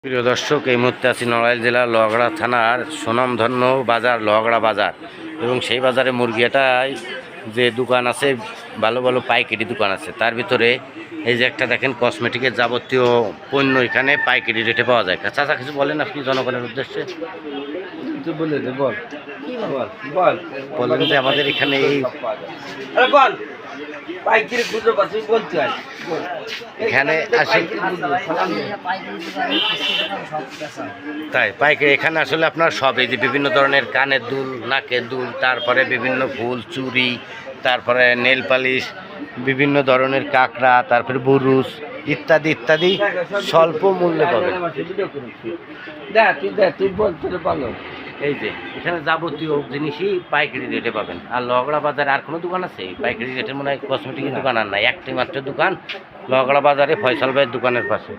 প্রিয় দর্শক, এই মুহূর্তে আছি নড়াইল জেলার লোহাগড়া থানার সুনামধন্য বাজার লোহাগড়া বাজার। এবং সেই বাজারে মুরগিটায় যে দোকান আছে, ভালো ভালো পাইকারি দোকান আছে, তার ভিতরে এই যে একটা দেখেন কসমেটিকের যাবতীয় পণ্য এখানে পাইকারি রেটে পাওয়া যায়। চাচা কিছু বলেন আপনি জনগণের উদ্দেশ্যে? বলেন যে আমাদের এখানে এই এখানে তাই পাইকারি এখানে আসলে আপনার সব এই যে বিভিন্ন ধরনের কানের দুল, নাকের দুল, তারপরে বিভিন্ন ফুল, চুড়ি, তারপরে নেল পালিশ, বিভিন্ন ধরনের কাঁকড়া, তারপরে বুরুস ইত্যাদি ইত্যাদি স্বল্প মূল্যে পাবেন। এই যে এখানে যাবতীয় জিনিসই পাইকারি রেটে পাবেন। আর লোহাগড়া বাজারে আর কোনো দোকান আছে পাইকারি রেটের? মনে হয় কসমেটিকের দোকান আর নাই, একটাই মাত্র দোকান লোহাগড়া বাজারে, ফয়সাল ভাইয়ের দোকানের পাশে।